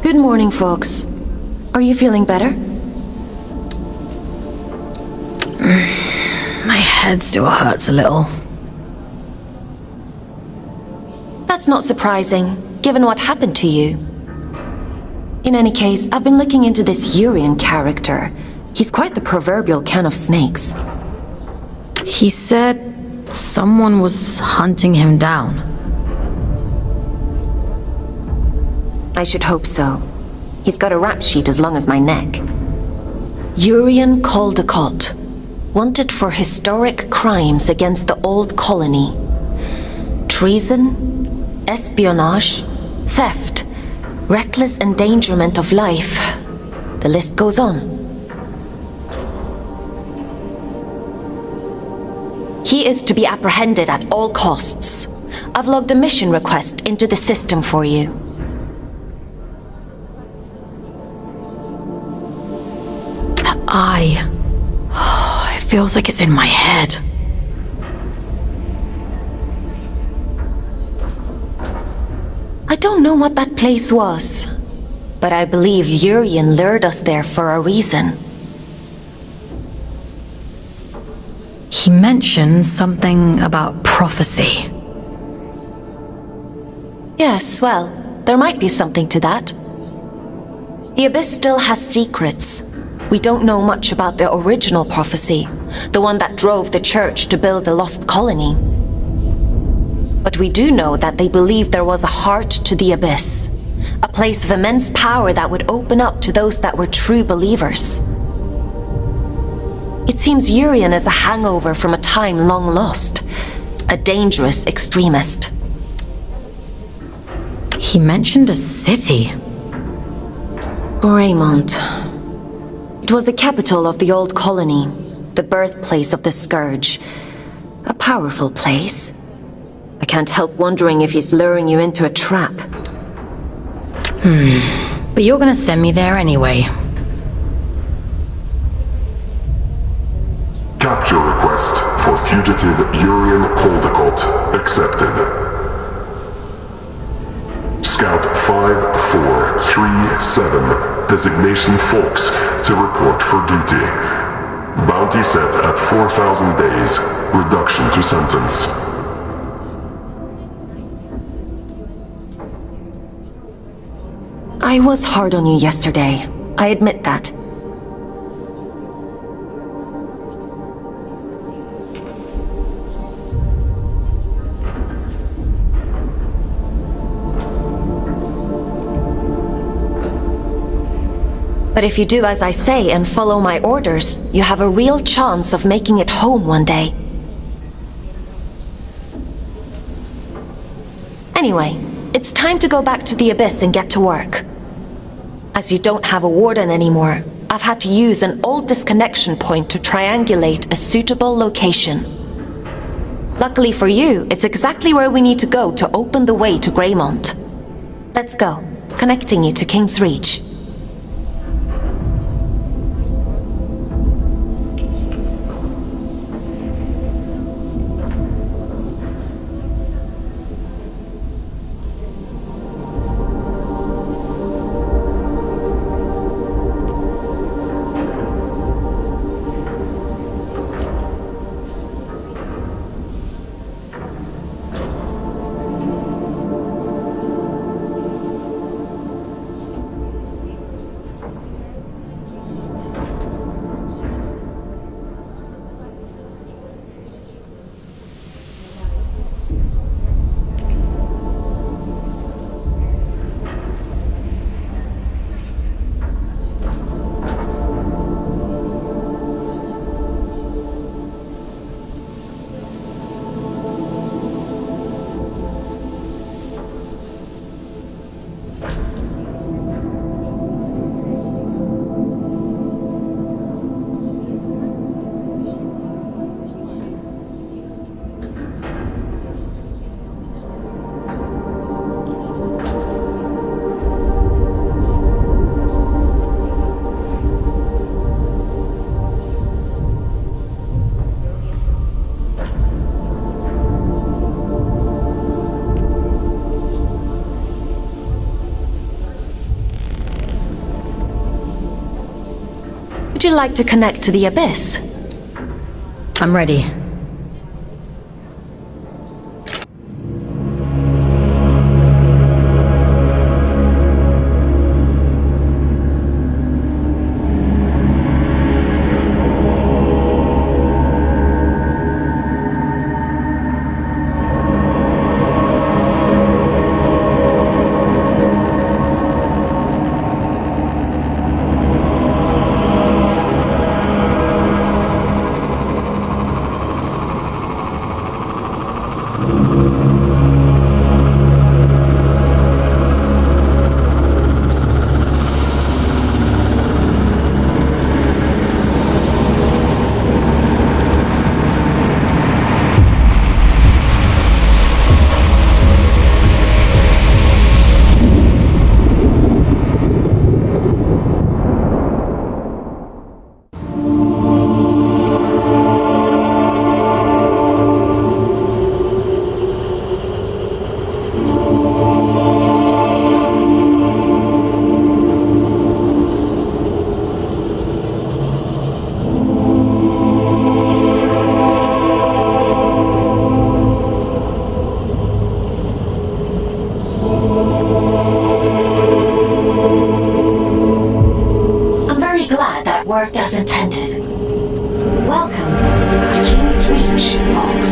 Good morning, folks. Are you feeling better? My head still hurts a little. That's not surprising, given what happened to you. In any case, I've been looking into this Urian character. He's quite the proverbial can of snakes. He said someone was hunting him down. I should hope so. He's got a rap sheet as long as my neck. Urian Caldecott, wanted for historic crimes against the old colony. Treason, espionage, theft, reckless endangerment of life. The list goes on. He is to be apprehended at all costs. I've logged a mission request into the system for you. That eye. It feels like it's in my head. I don't know what that place was, but I believe Urian lured us there for a reason. He mentioned something about prophecy. Yes, well, there might be something to that. The Abyss still has secrets. We don't know much about the original prophecy, the one that drove the Church to build the lost colony. But we do know that they believed there was a heart to the Abyss, a place of immense power that would open up to those that were true believers. It seems Urian is a hangover from a time long lost, a dangerous extremist. He mentioned a city. Greymont. It was the capital of the old colony, the birthplace of the Scourge. A powerful place. I can't help wondering if he's luring you into a trap. But you're gonna send me there anyway. Capture request for fugitive Urian Caldecott accepted. Scout 5437, designation Fox, to report for duty. Bounty set at 4,000 days, reduction to sentence. I was hard on you yesterday. I admit that. But if you do as I say and follow my orders, you have a real chance of making it home one day. Anyway, it's time to go back to the Abyss and get to work. As you don't have a warden anymore, I've had to use an old disconnection point to triangulate a suitable location. Luckily for you, it's exactly where we need to go to open the way to Greymont. Let's go, connecting you to King's Reach. you like to connect to the Abyss? I'm ready. Worked as intended. Welcome to King's Reach, Fox.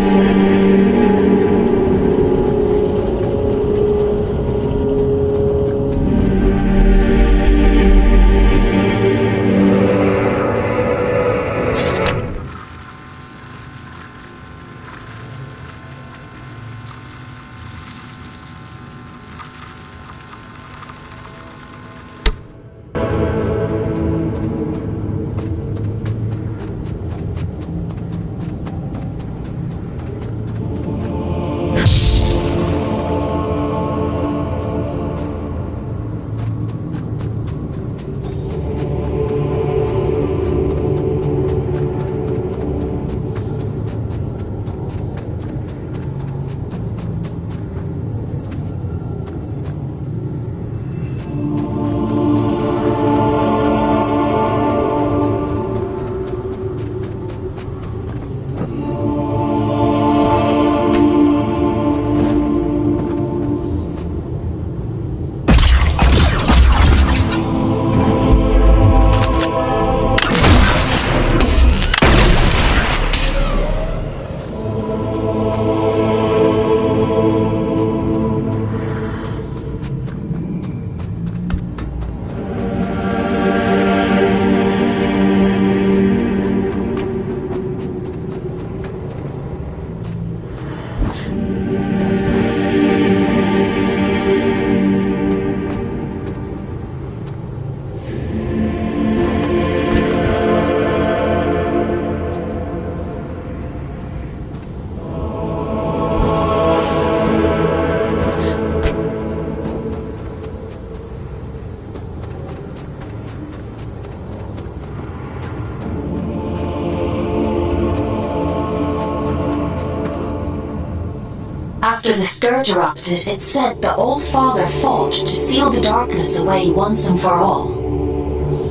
After the scourge erupted, it said the Old Father fought to seal the darkness away once and for all.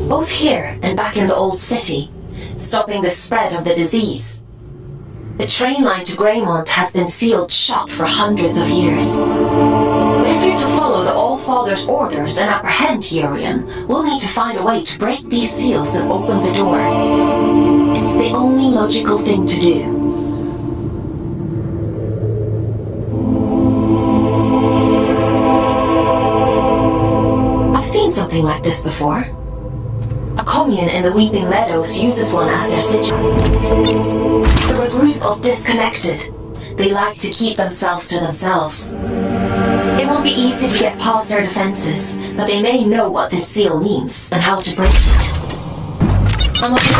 Both here and back in the Old City, stopping the spread of the disease. The train line to Greymont has been sealed shut for hundreds of years. But if you're to follow the All Father's orders and apprehend Urian, we'll need to find a way to break these seals and open the door. It's the only logical thing to do. I've seen something like this before. A commune in the Weeping Meadows uses one as their sigil. They're a group of disconnected. They like to keep themselves to themselves. It won't be easy to get past their defenses, but they may know what this seal means and how to break it. I'm looking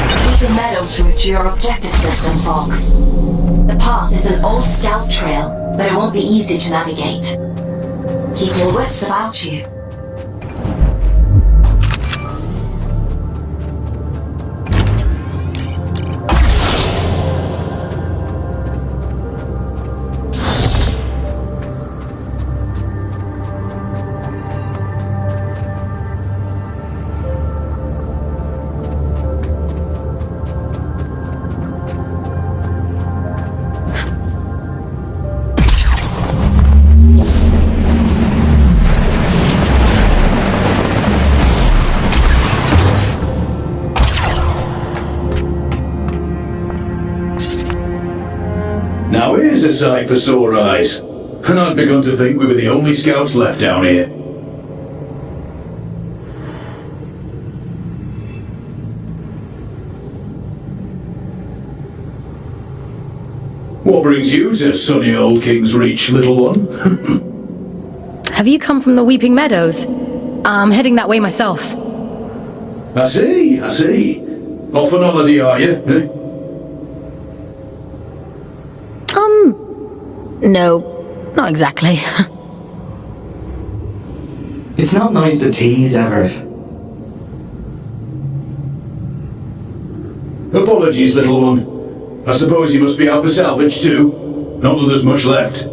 the Weeping Meadows route to your objective system, Fox. The path is an old scout trail, but it won't be easy to navigate. Keep your wits about you. Now here's a sight for sore eyes. And I'd begun to think we were the only scouts left down here. What brings you to sunny old King's Reach, little one? Have you come from the Weeping Meadows? I'm heading that way myself. I see. Off on holiday, are you? Eh? No, not exactly. It's not nice to tease, Everett. Apologies, little one. I suppose you must be out for salvage too. Not that there's much left.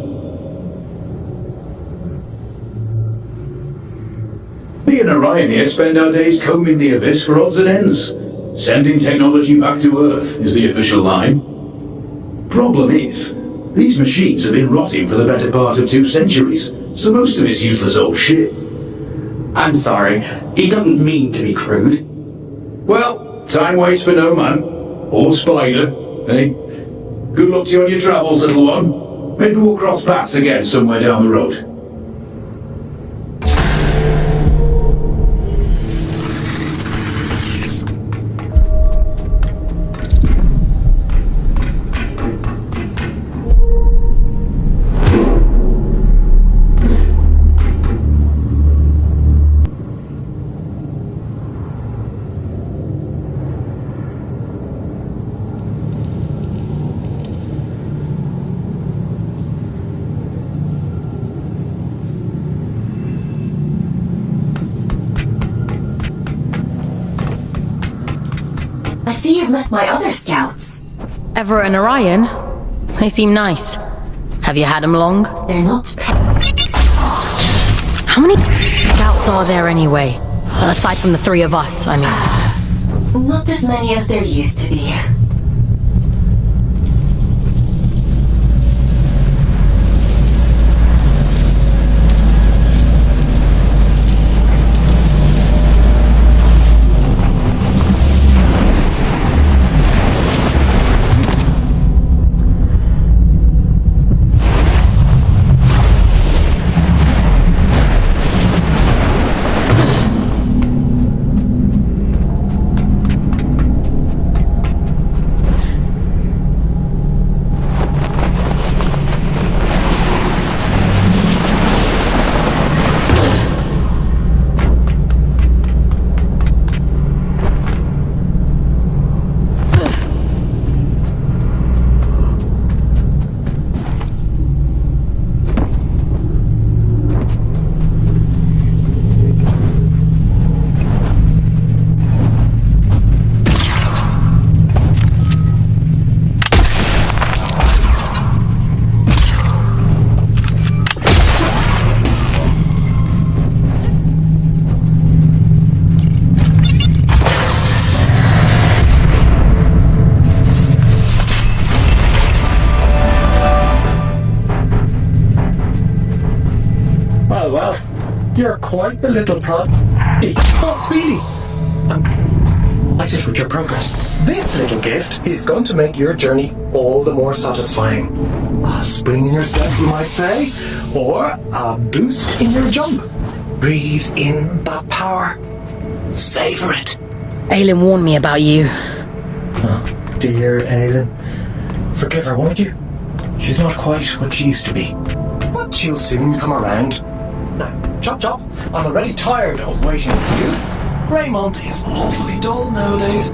Me and Orion here spend our days combing the abyss for odds and ends. Sending technology back to Earth is the official line. Problem is, these machines have been rotting for the better part of 2 centuries, so most of it's useless old shit. I'm sorry, he doesn't mean to be crude. Well, time waits for no man. Or spider, eh? Good luck to you on your travels, little one. Maybe we'll cross paths again somewhere down the road. I see you've met my other scouts. Everett and Orion? They seem nice. Have you had them long? They're not How many scouts are there anyway? Aside from the 3 of us, I mean. Not as many as there used to be. Well, you're quite the little prod. Oh, really? I'm delighted with your progress. This little gift is going to make your journey all the more satisfying. A spring in your step, you might say, or a boost in your jump. Breathe in that power. Savor it. Aylin warned me about you. Oh, dear Aylin. Forgive her, won't you? She's not quite what she used to be. But she'll soon come around. Now, chop chop, I'm already tired of waiting for you. Greymont is awfully dull nowadays.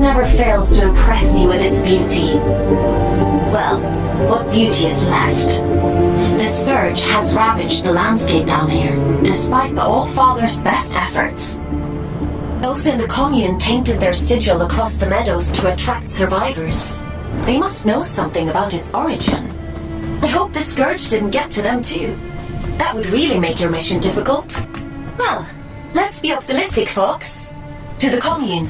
never fails to impress me with its beauty. Well, what beauty is left? The Scourge has ravaged the landscape down here, despite the All-Father's best efforts. Those in the commune painted their sigil across the meadows to attract survivors. They must know something about its origin. I hope the Scourge didn't get to them too. That would really make your mission difficult. Well, let's be optimistic, folks. To the commune.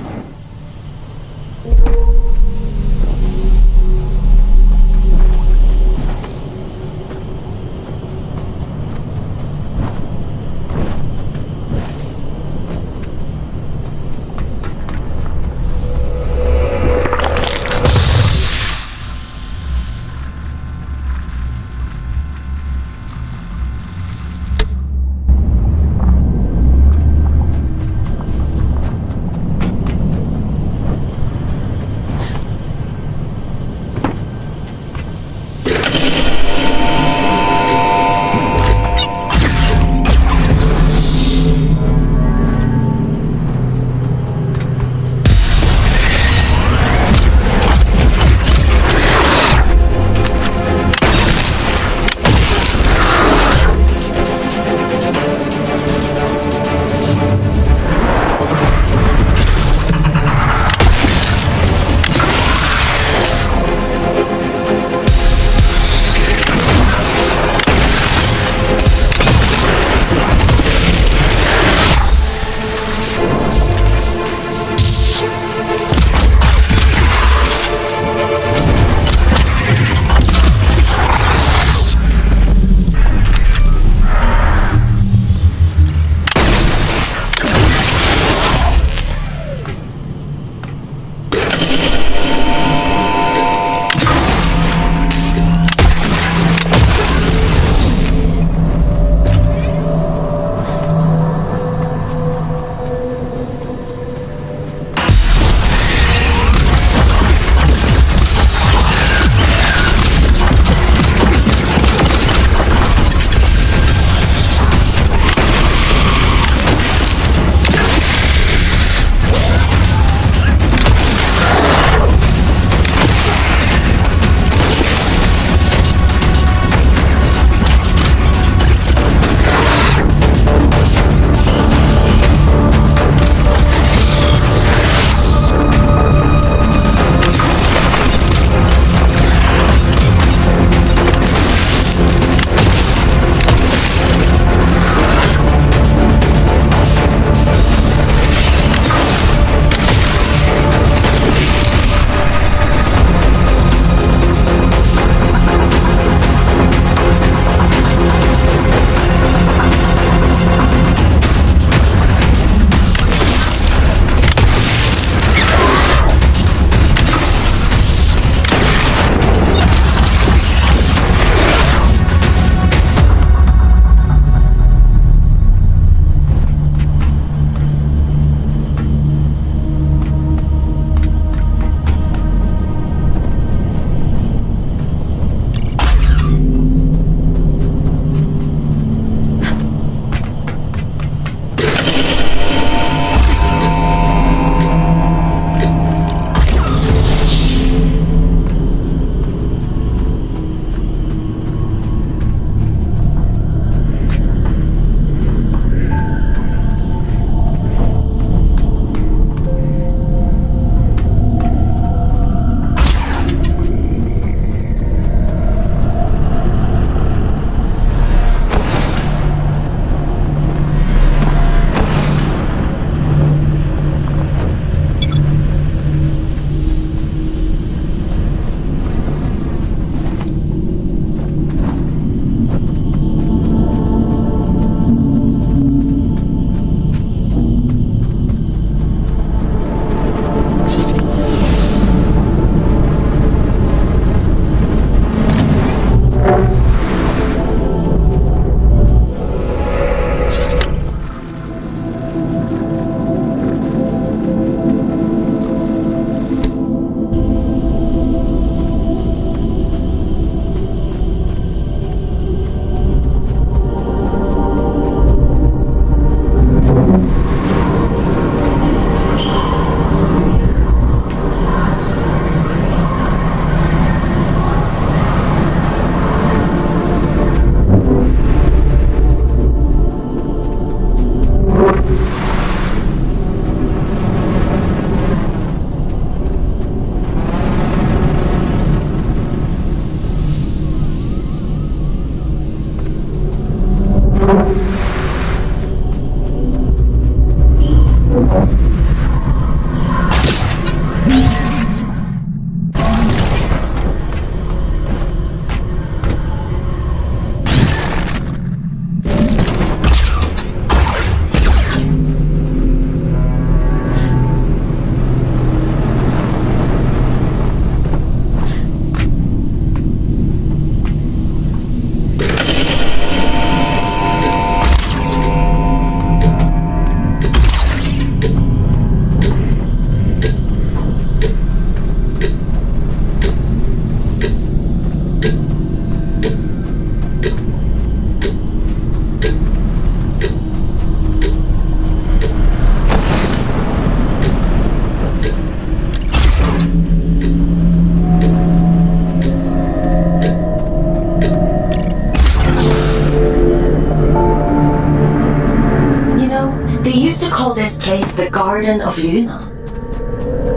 Garden of Luna.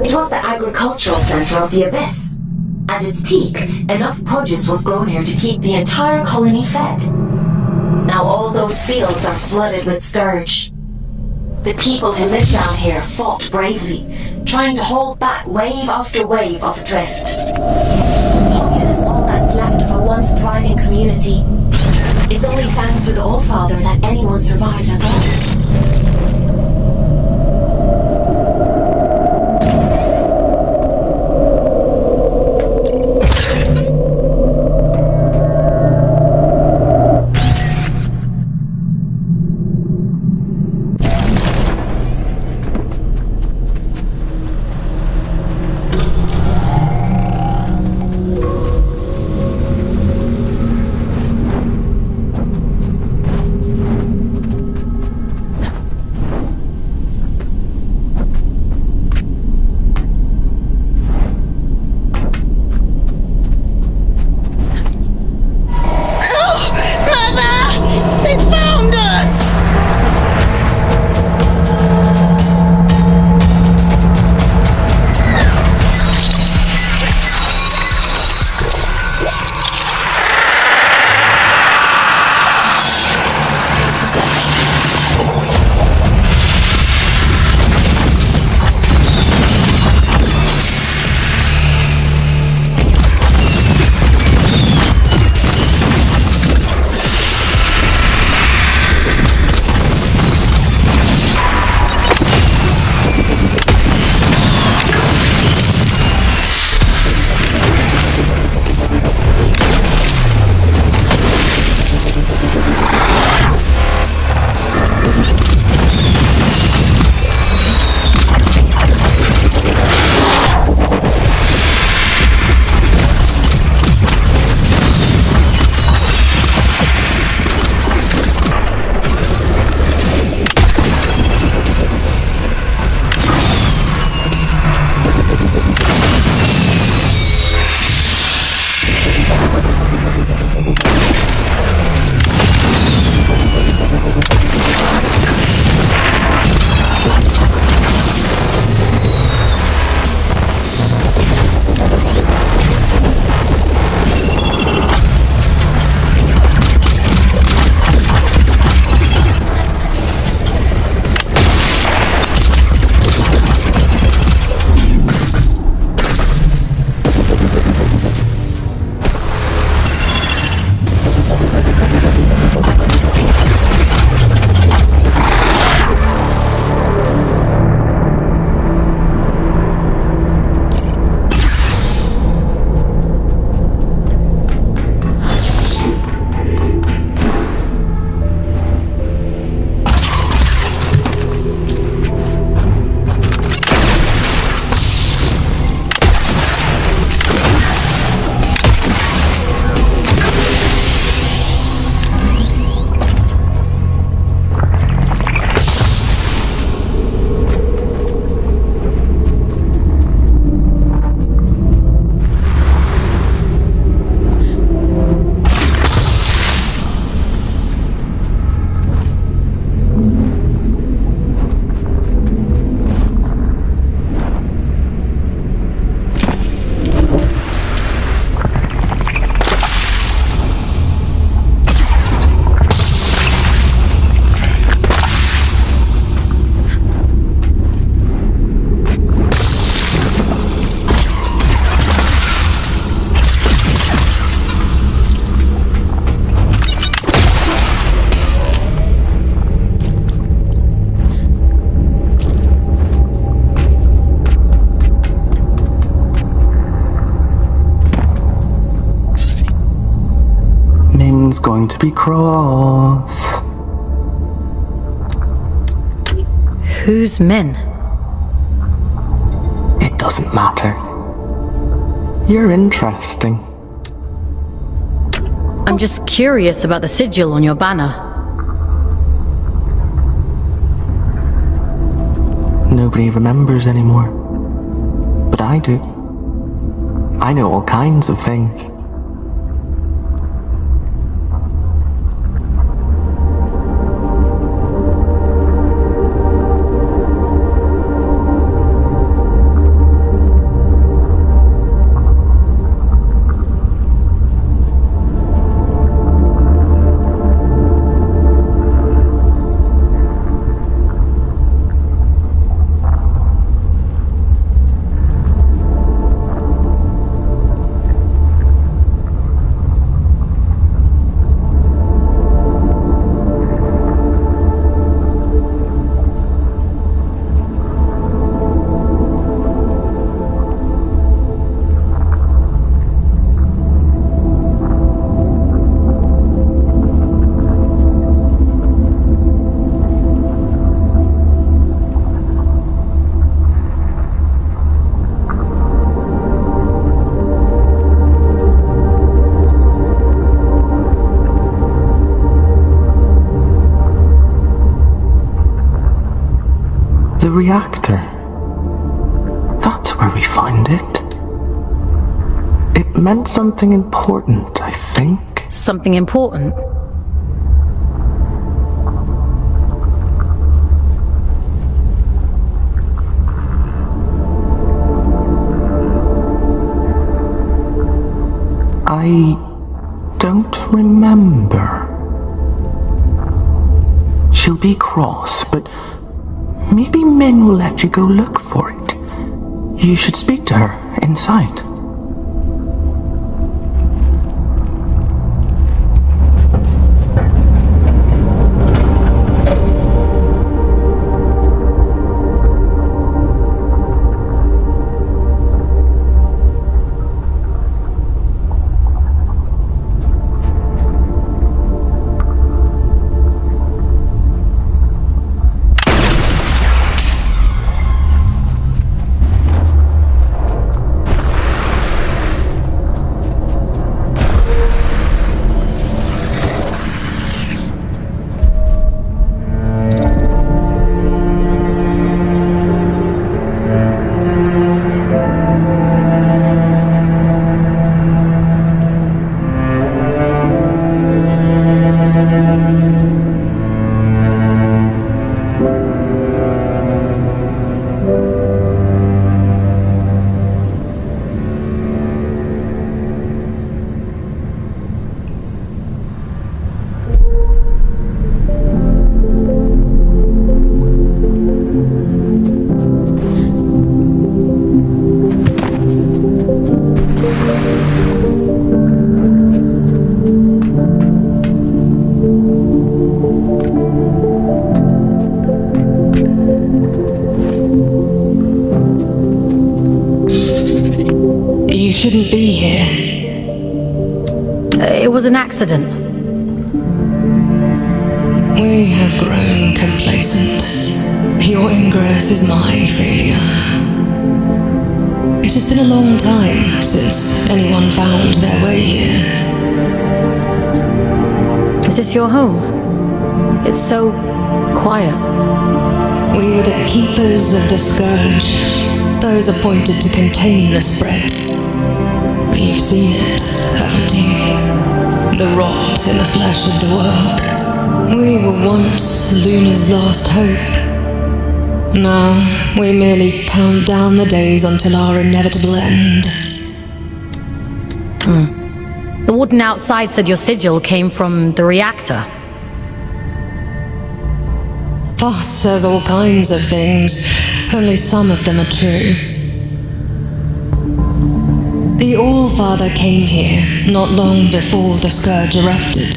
It was the agricultural center of the Abyss. At its peak, enough produce was grown here to keep the entire colony fed. Now all those fields are flooded with scourge. The people who live down here fought bravely, trying to hold back wave after wave of drift. Commune is all that's left of a once thriving community. It's only thanks to the Allfather that anyone survived at all. Min's going to be cross. Who's Min? It doesn't matter. You're interesting. I'm just curious about the sigil on your banner. Nobody remembers anymore. But I do. I know all kinds of things. the reactor. That's where we found it. It meant something important, I think. Something important? I don't remember. She'll be cross, but maybe Min will let you go look for it. You should speak to her inside. You shouldn't be here. It was an accident. We have grown complacent. Your ingress is my failure. It has been a long time since anyone found their way here. Is this your home? It's so quiet. We were the keepers of the scourge, those appointed to contain the spread. You've seen it, haven't you? The rot in the flesh of the world. We were once Luna's last hope. Now, we merely count down the days until our inevitable end. The warden outside said your sigil came from the reactor. Voss says all kinds of things, only some of them are true. The All-Father came here not long before the scourge erupted,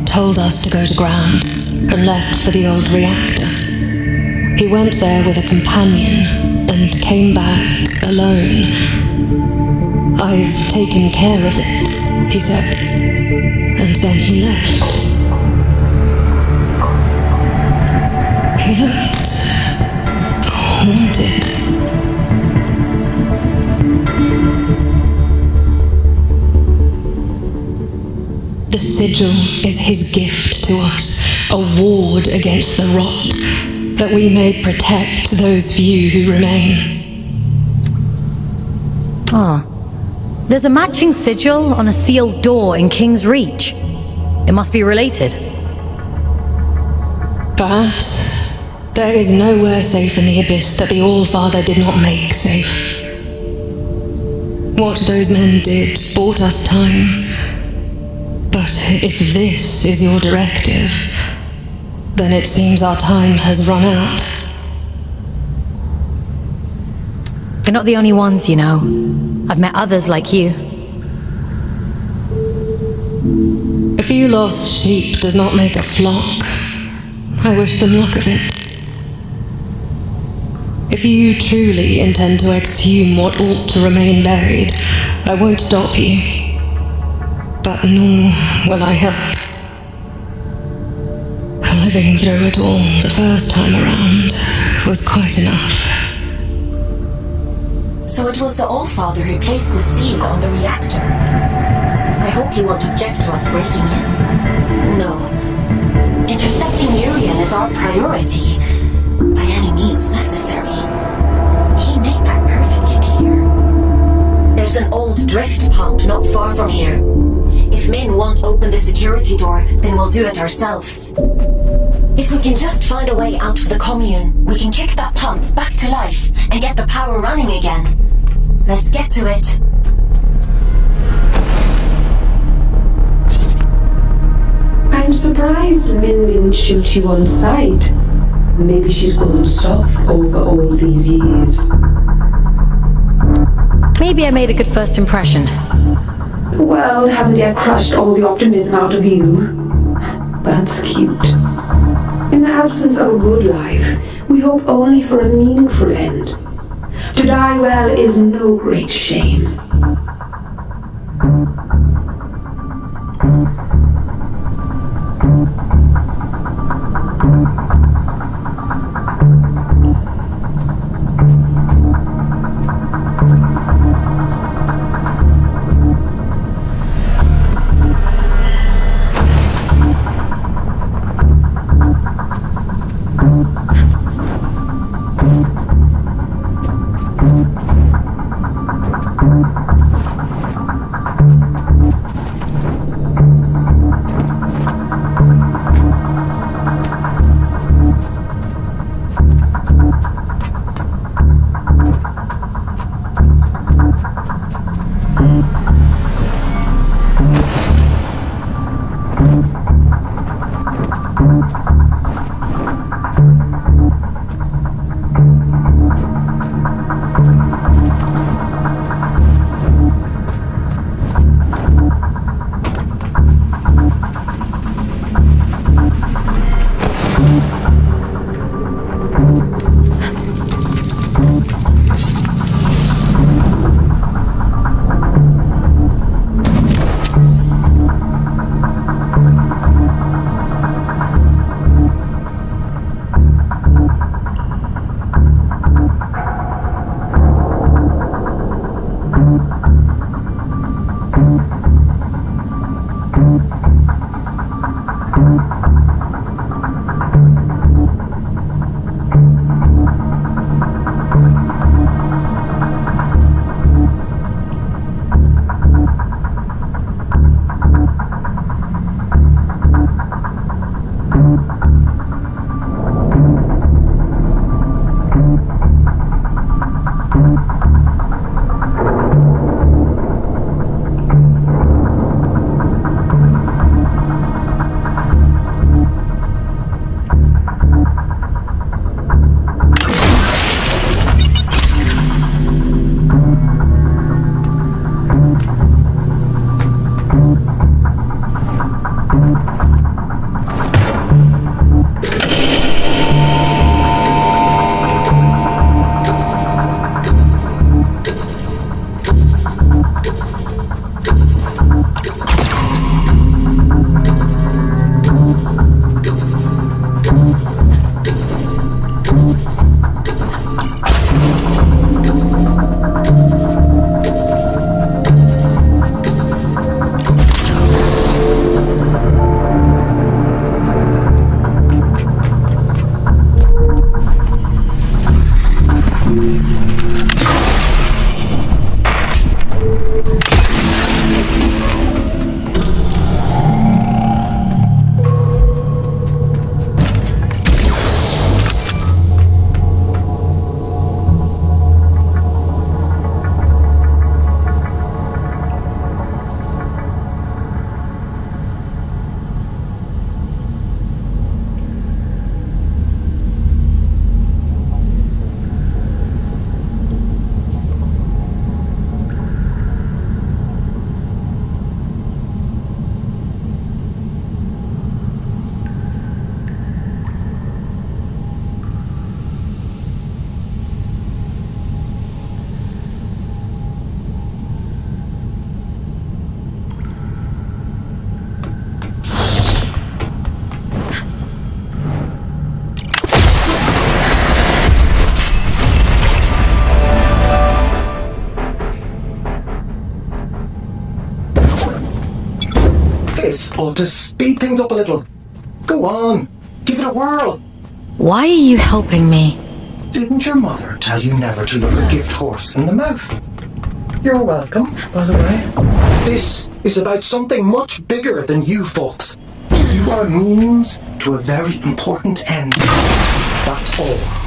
told us to go to ground, and left for the old reactor. He went there with a companion, and came back alone. "I've taken care of it," he said, and then he left. He looked haunted. The sigil is his gift to us, a ward against the rot, that we may protect those few who remain. There's a matching sigil on a sealed door in King's Reach. It must be related. Perhaps. There is nowhere safe in the abyss that the All-Father did not make safe. What those men did bought us time. But if this is your directive, then it seems our time has run out. You're not the only ones, you know. I've met others like you. A few lost sheep does not make a flock. I wish them luck of it. If you truly intend to exhume what ought to remain buried, I won't stop you. But nor will I help. Living through it all the first time around was quite enough. So it was the All-Father who placed the seal on the reactor. I hope you won't object to us breaking it. No. Intercepting Urian is our priority. by any means necessary. He made that perfectly clear. There's an old drift pump not far from here. If Min won't open the security door, then we'll do it ourselves. If we can just find a way out of the commune, we can kick that pump back to life and get the power running again. Let's get to it. I'm surprised Min didn't shoot you on sight. Maybe she's grown soft over all these years. Maybe I made a good first impression. The world hasn't yet crushed all the optimism out of you. That's cute. In the absence of a good life, we hope only for a meaningful end. To die well is no great shame. This ought to speed things up a little. Go on, give it a whirl. Why are you helping me? Didn't your mother tell you never to look a gift horse in the mouth? You're welcome, by the way. This is about something much bigger than you folks. You are a means to a very important end. That's all.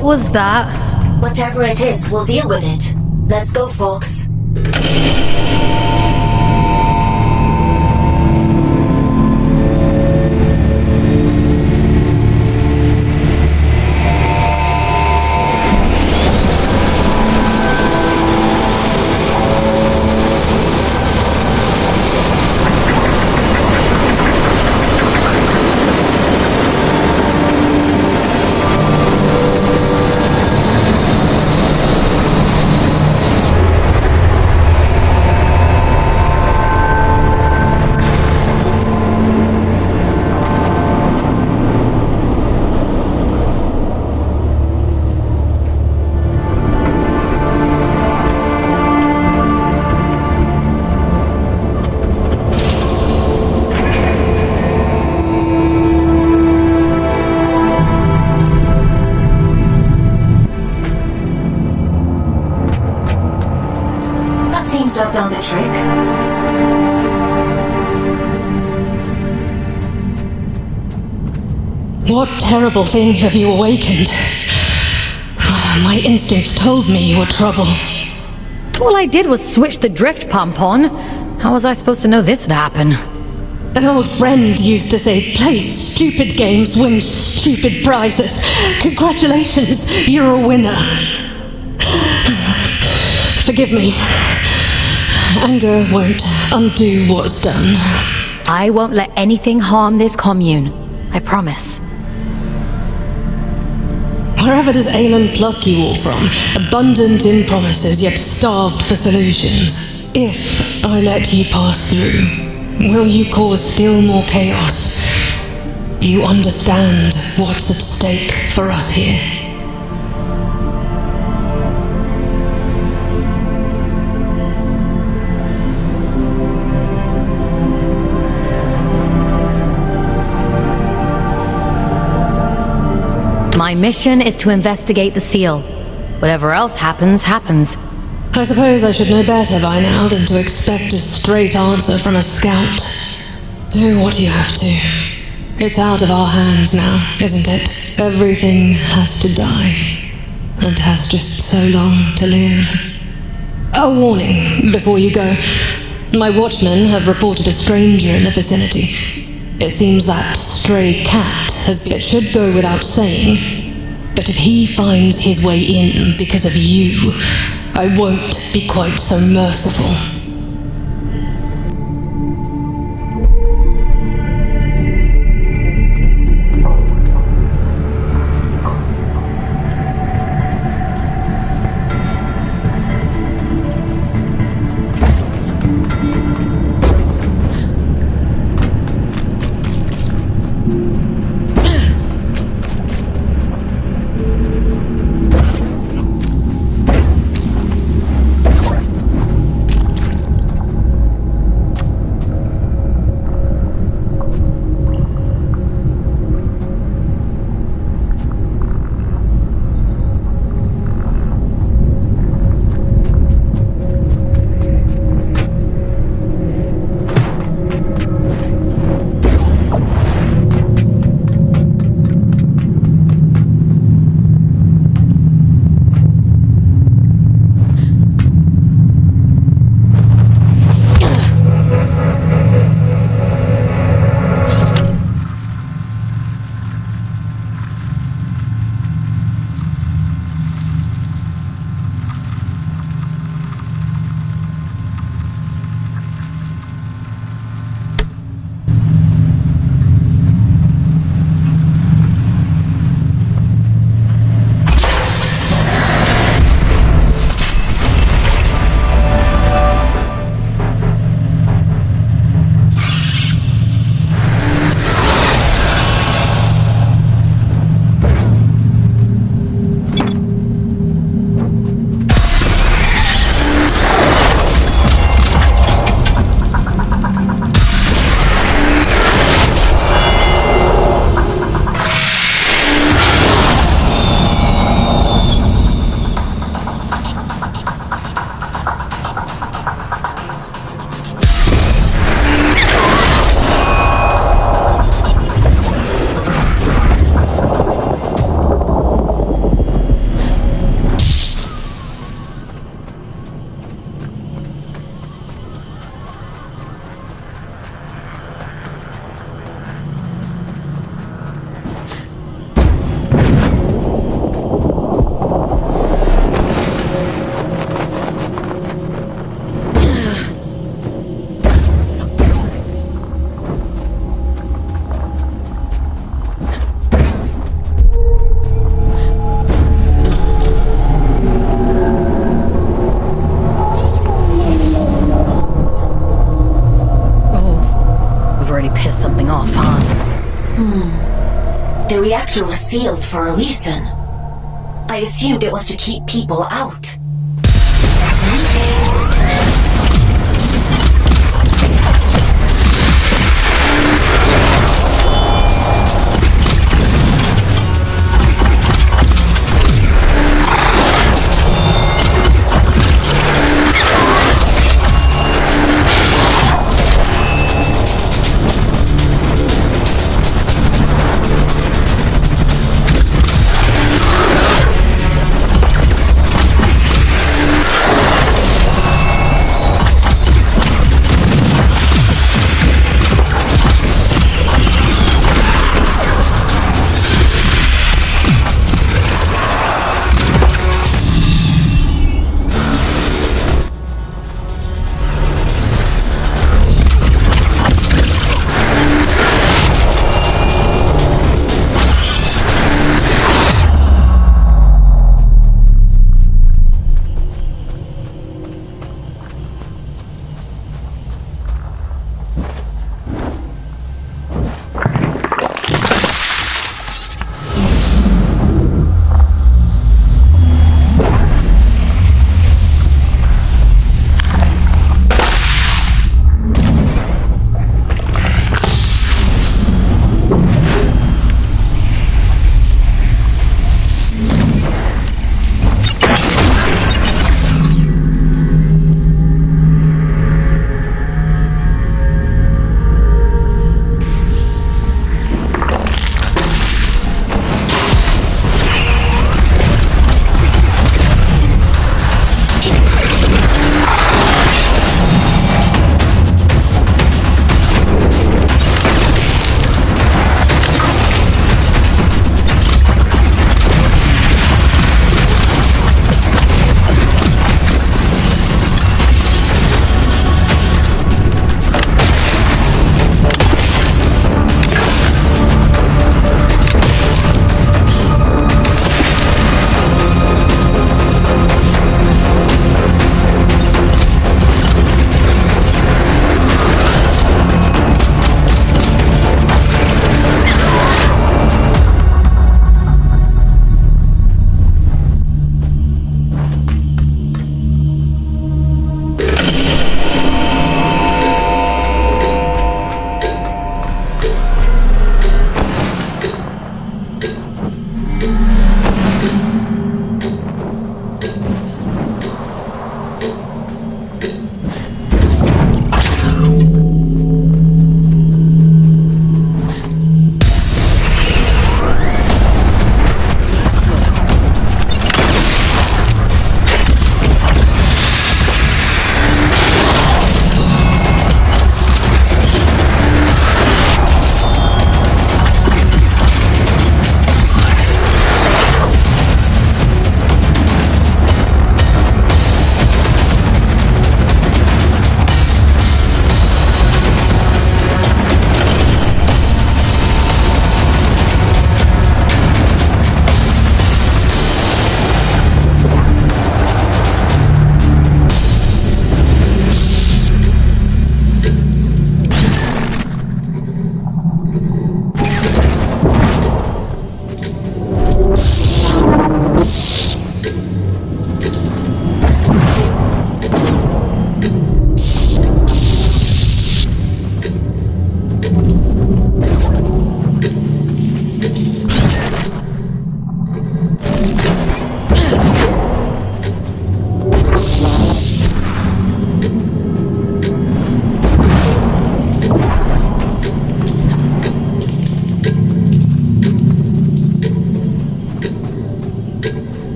What was that? Whatever it is, we'll deal with it. Let's go, Fox. Seems to have done the trick. What terrible thing have you awakened? My instincts told me you were trouble. All I did was switch the drift pump on. How was I supposed to know this would happen? An old friend used to say, play stupid games, win stupid prizes. Congratulations, you're a winner. Forgive me. Anger won't undo what's done. I won't let anything harm this commune. I promise. Wherever does Aelin pluck you all from? Abundant in promises, yet starved for solutions. If I let you pass through, will you cause still more chaos? You understand what's at stake for us here. My mission is to investigate the seal. Whatever else happens, happens. I suppose I should know better by now than to expect a straight answer from a scout. Do what you have to. It's out of our hands now, isn't it? Everything has to die, and has just so long to live. A warning before you go. My watchmen have reported a stranger in the vicinity. It seems that stray cat has been... It should go without saying, but if he finds his way in because of you, I won't be quite so merciful. notice something off, huh? The reactor was sealed for a reason. I assumed it was to keep people out.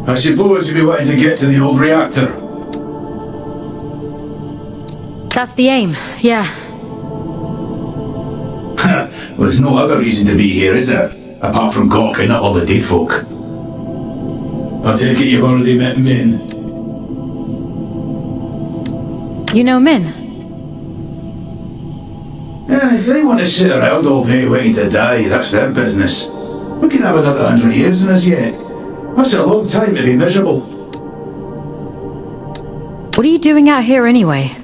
I suppose you'll be wanting to get to the old reactor. That's the aim, yeah. Well, there's no other reason to be here, is there? Apart from gawking at all the dead folk. I take it you've already met Min. You know Min? Yeah, if they want to sit around all day waiting to die, that's their business. We could have another 100 years in us yet. That's a long time to be miserable. What are you doing out here anyway?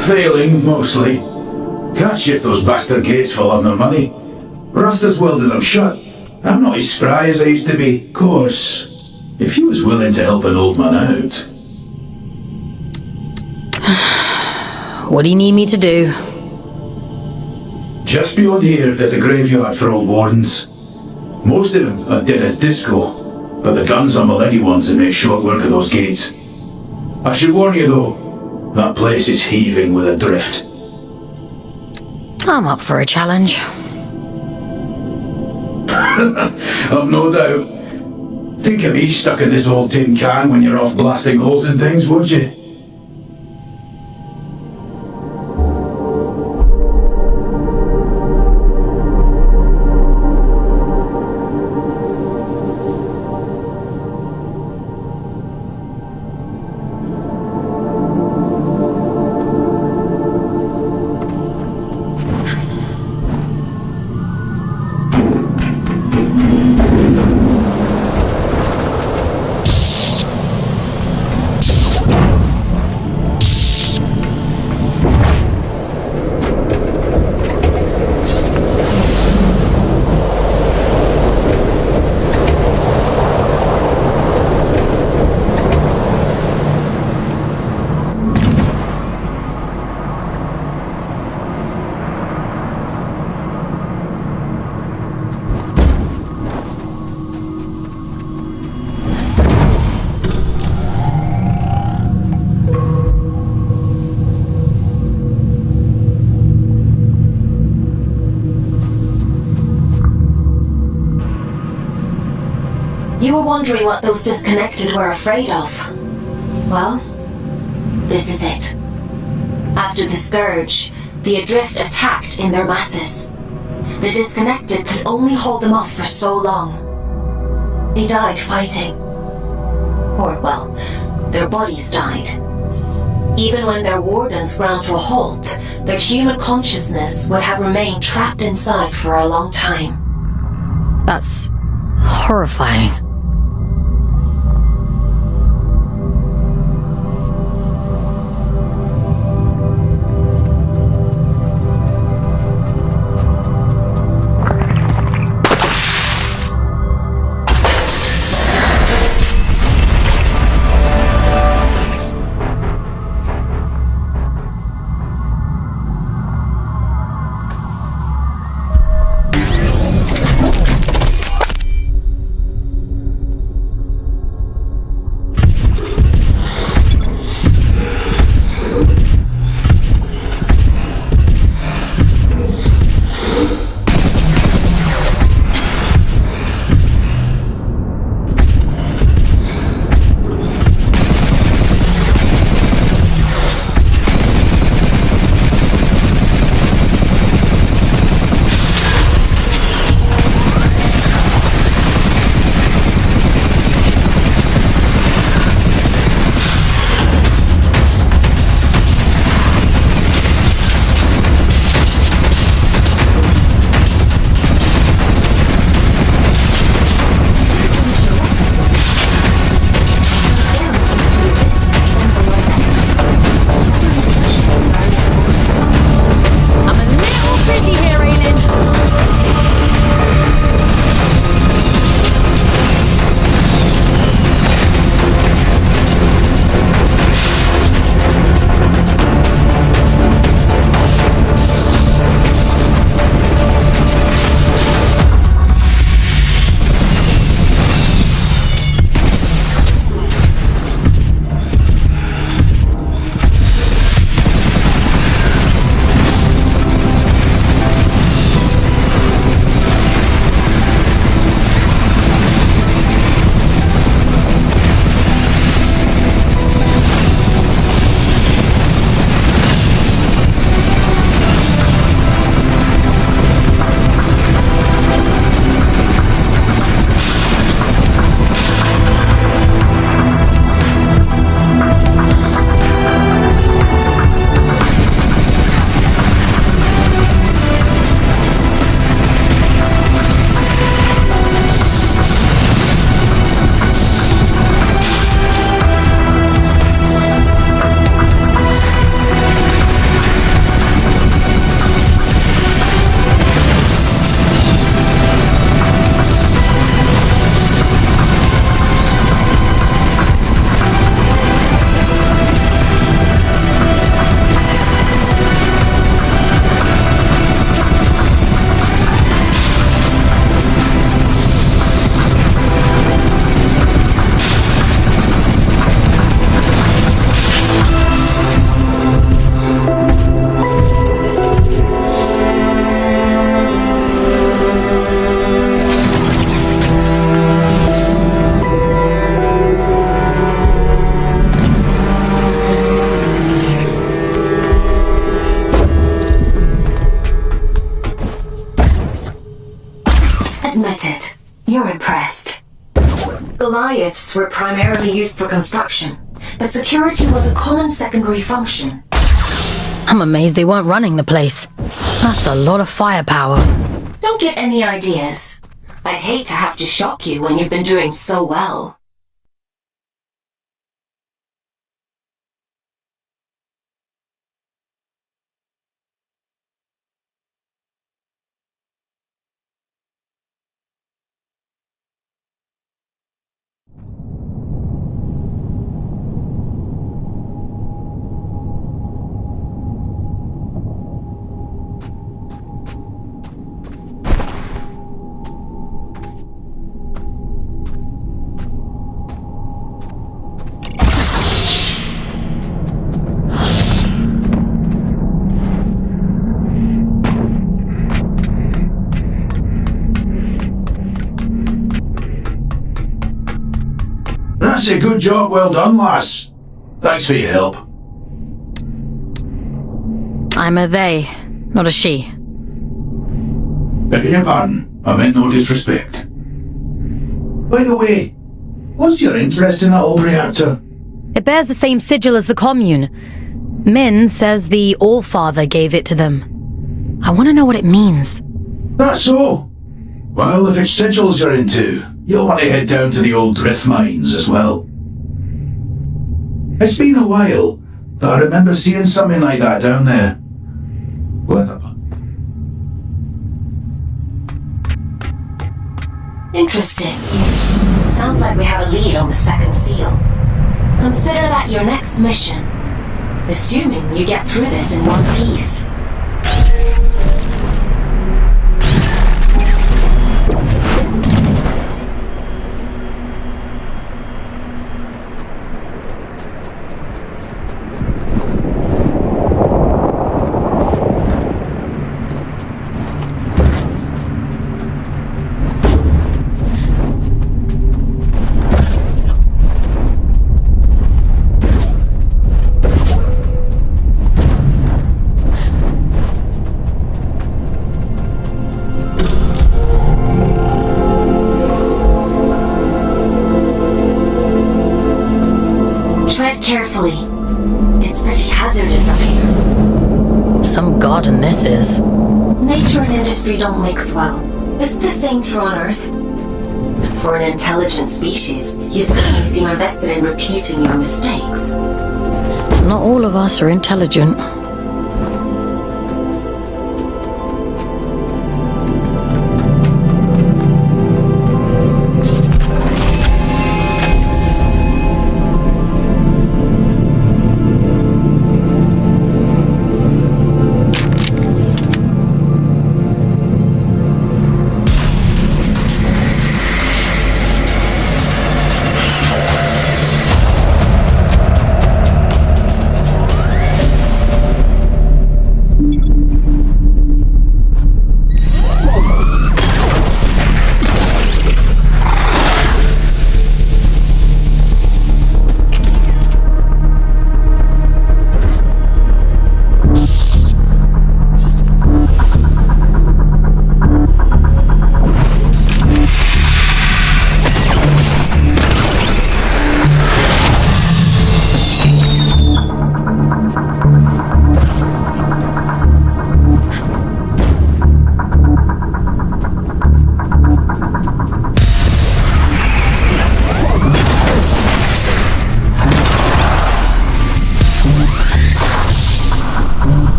Failing, mostly. Can't shift those bastard gates for love nor money. Rust has welded them shut. I'm not as spry as I used to be. Of course, if you was willing to help an old man out. What do you need me to do? Just beyond here, there's a graveyard for old wardens. Most of them are dead as disco, but the guns are Milady ones that make short work of those gates. I should warn you though, that place is heaving with a drift. I'm up for a challenge. I've no doubt. Think of me stuck in this old tin can when you're off blasting holes in things, won't you? You were wondering what those disconnected were afraid of. Well, this is it. After the Scourge, the Adrift attacked in their masses. The disconnected could only hold them off for so long. They died fighting. Or, well, their bodies died. Even when their wardens ground to a halt, their human consciousness would have remained trapped inside for a long time. That's horrifying. admit it. You're impressed. Goliaths were primarily used for construction, but security was a common secondary function. I'm amazed they weren't running the place. That's a lot of firepower. Don't get any ideas. I'd hate to have to shock you when you've been doing so well. That's a good job, well done, lass. Thanks for your help. I'm a they, not a she. Begging your pardon, I meant no disrespect. By the way, what's your interest in that old reactor? It bears the same sigil as the commune. Min says the Allfather gave it to them. I want to know what it means. That's so. Well, if it's sigils you're into, you'll want to head down to the old drift mines as well. It's been a while, but I remember seeing something like that down there. Worth a punt. Interesting. Sounds like we have a lead on the second seal. Consider that your next mission. Assuming you get through this in one piece. Carefully. It's pretty hazardous up here. Some garden this is. Nature and industry don't mix well. Is the same true on Earth? For an intelligent species, you certainly seem invested in repeating your mistakes. Not all of us are intelligent.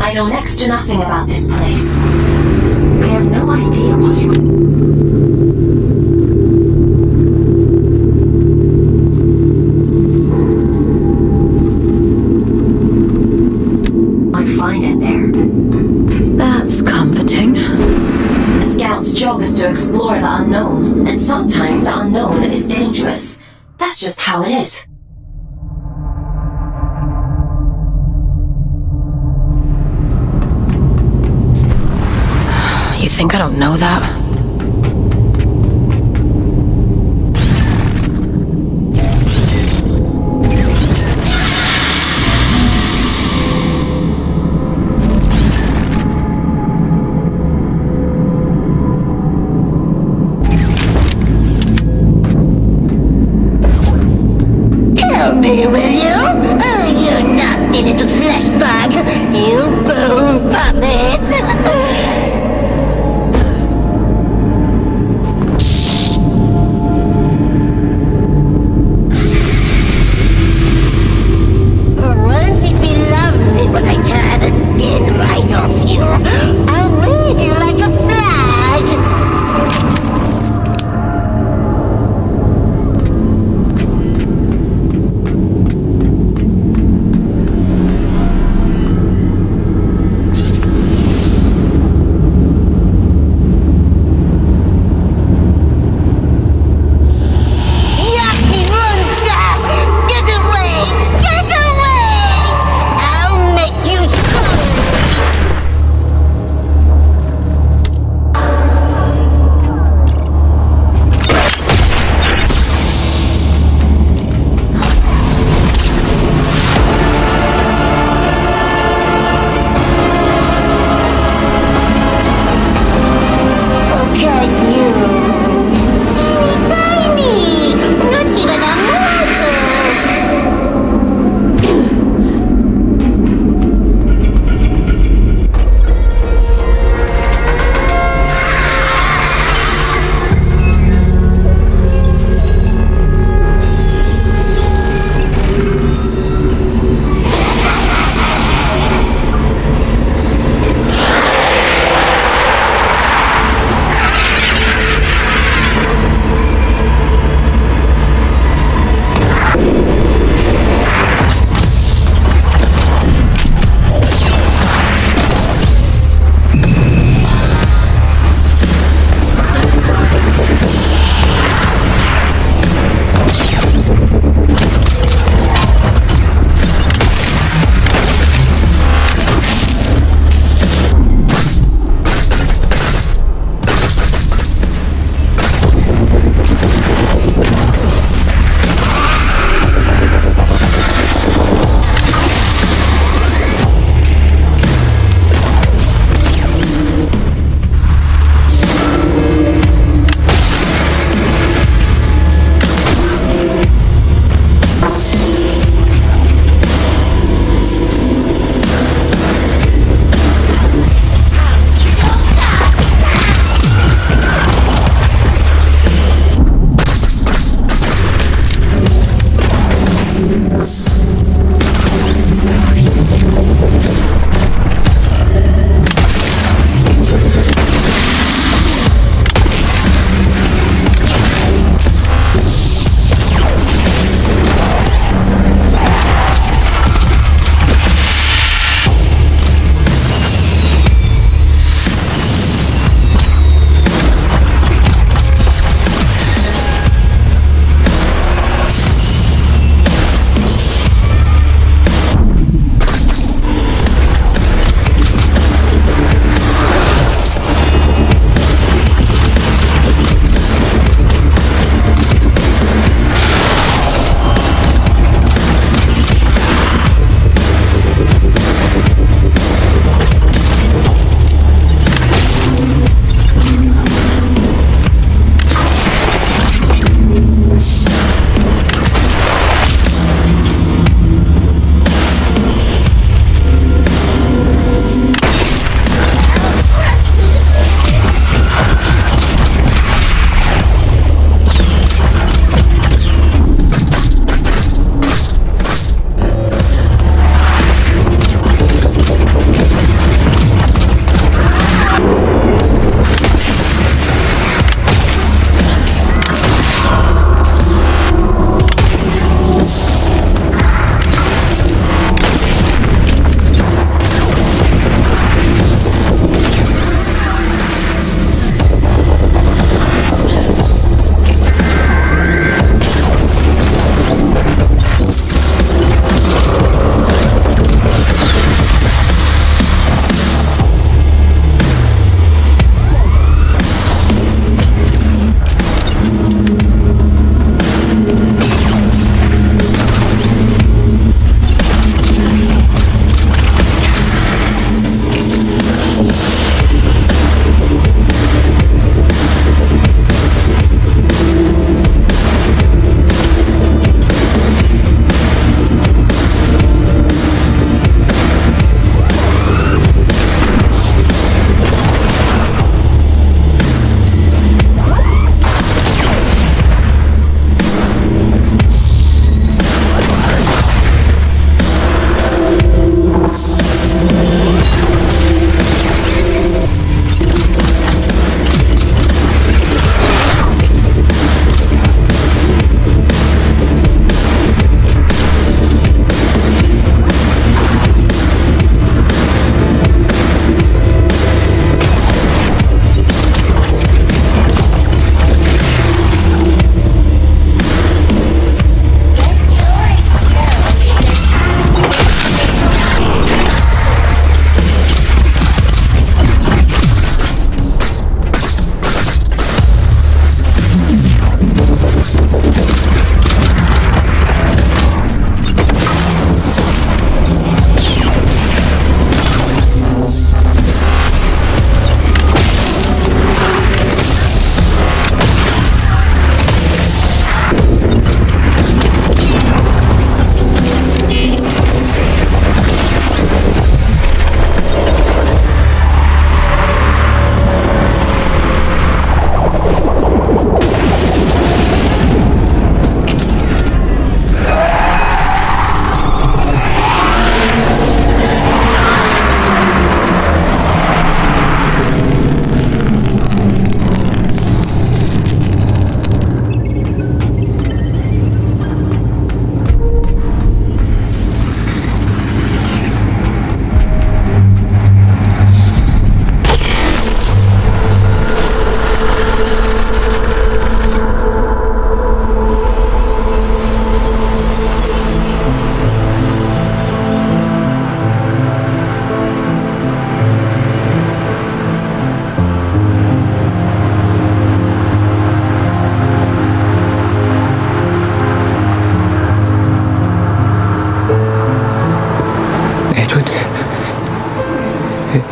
I know next to nothing about this place. I have no idea what... I find in there. That's comforting. A scout's job is to explore the unknown, and sometimes the unknown is dangerous. That's just how it is. You think I don't know that? Help me, will you? Oh, you nasty little flesh bag! You bone puppet! Won't it be lovely when I tear the skin right off you? I'll wave you like a flag!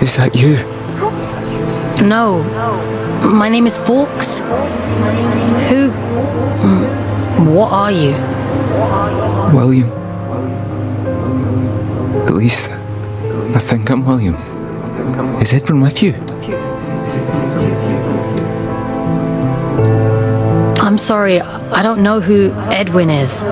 Is that you? No. My name is Fawkes. Who... What are you? William. At least, I think I'm William. Is Edwin with you? I'm sorry, I don't know who Edwin is.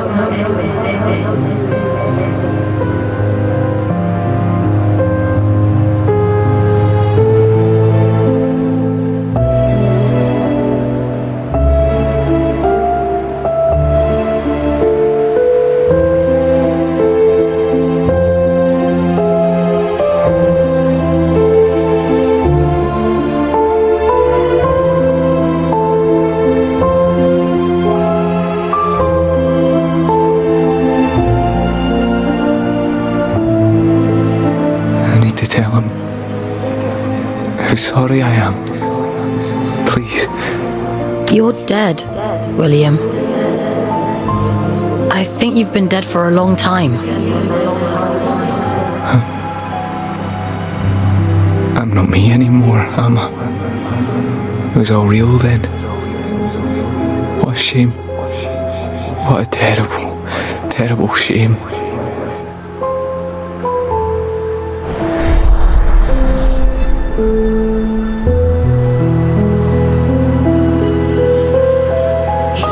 Tell him how sorry I am. Please. You're dead, William. I think you've been dead for a long time. I'm not me anymore, am I? It was all real then. What a shame. What a terrible, terrible shame.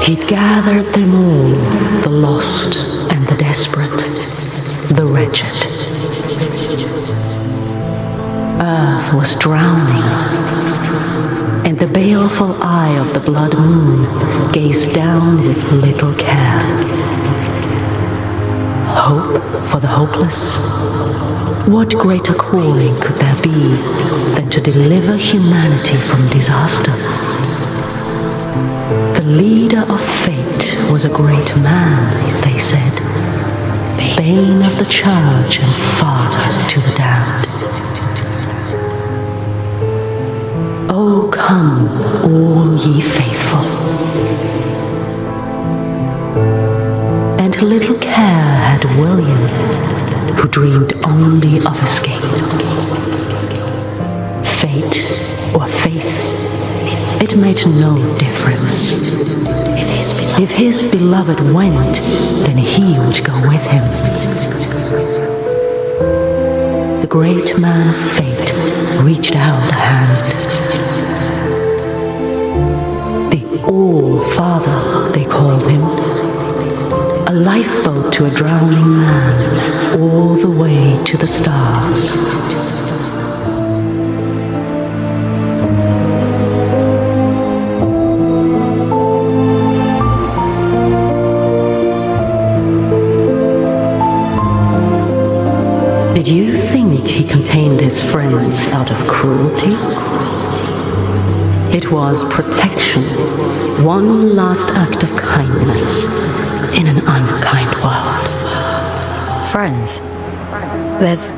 He'd gathered them all, the lost and the desperate, the wretched. Earth was drowning, and the baleful eye of the blood moon gazed down with little care. Hope for the hopeless? What greater calling could there be than to deliver humanity from disaster? The leader of fate was a great man, they said, bane of the church and father to the damned. Oh, come, all ye faithful. And little care had William, who dreamed only of escape. Fate or faith, it made no difference. If his beloved went, then he would go with him. The great man of fate reached out a hand. The All-Father, they called him. A lifeboat to a drowning man, all the way to the stars. Did you think he contained his friends out of cruelty? It was protection, one last act of kindness in an unkind world. Friends? There's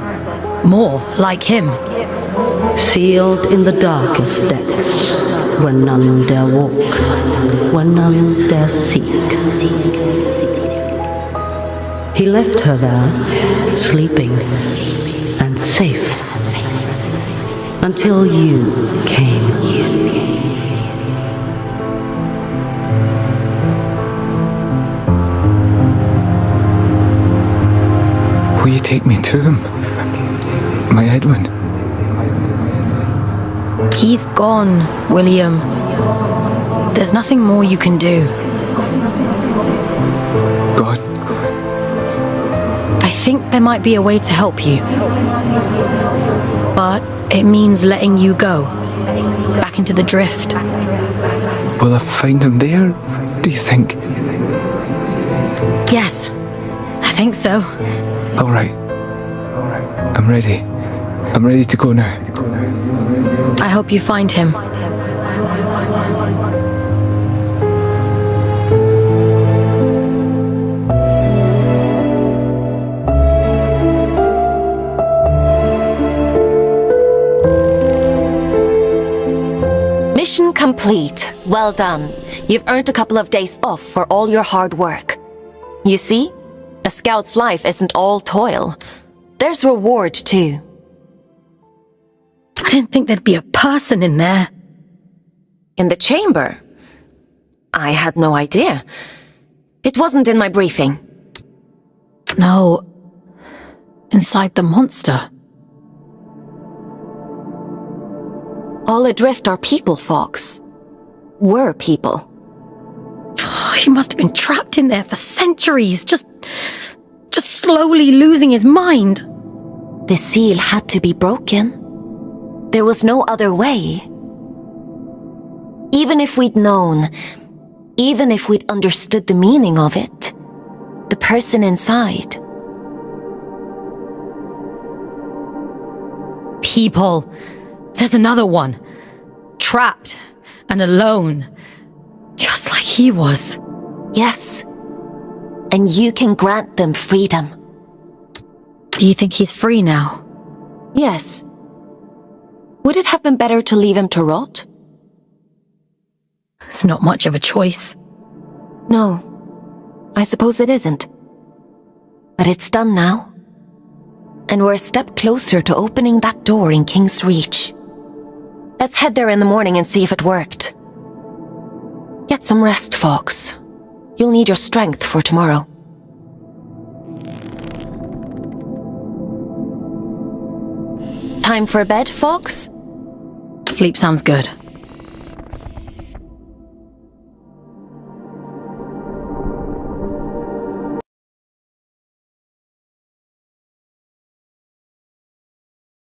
more like him. Sealed in the darkest depths, where none dare walk, where none dare seek. He left her there, sleeping and safe, until you came. Will you take me to him? My Edwin? He's gone, William. There's nothing more you can do. God. I think there might be a way to help you. But it means letting you go. Back into the drift. Will I find him there, do you think? Yes, I think so. All right. I'm ready. I'm ready to go now. I hope you find him. Mission complete. Well done. You've earned a couple of days off for all your hard work. You see? A scout's life isn't all toil. There's reward, too. didn't think there'd be a person in there. In the chamber? I had no idea. It wasn't in my briefing. No. Inside the monster. All adrift are people, Fox. Were people. He must have been trapped in there for centuries, just slowly losing his mind. The seal had to be broken. There was no other way. Even if we'd known, even if we'd understood the meaning of it, the person inside. People. There's another one. Trapped and alone. Just like he was. Yes. And you can grant them freedom. Do you think he's free now? Yes. Would it have been better to leave him to rot? It's not much of a choice. No. I suppose it isn't. But it's done now. And we're a step closer to opening that door in King's Reach. Let's head there in the morning and see if it worked. Get some rest, Fox. You'll need your strength for tomorrow. Time for bed, Fox? Sleep sounds good.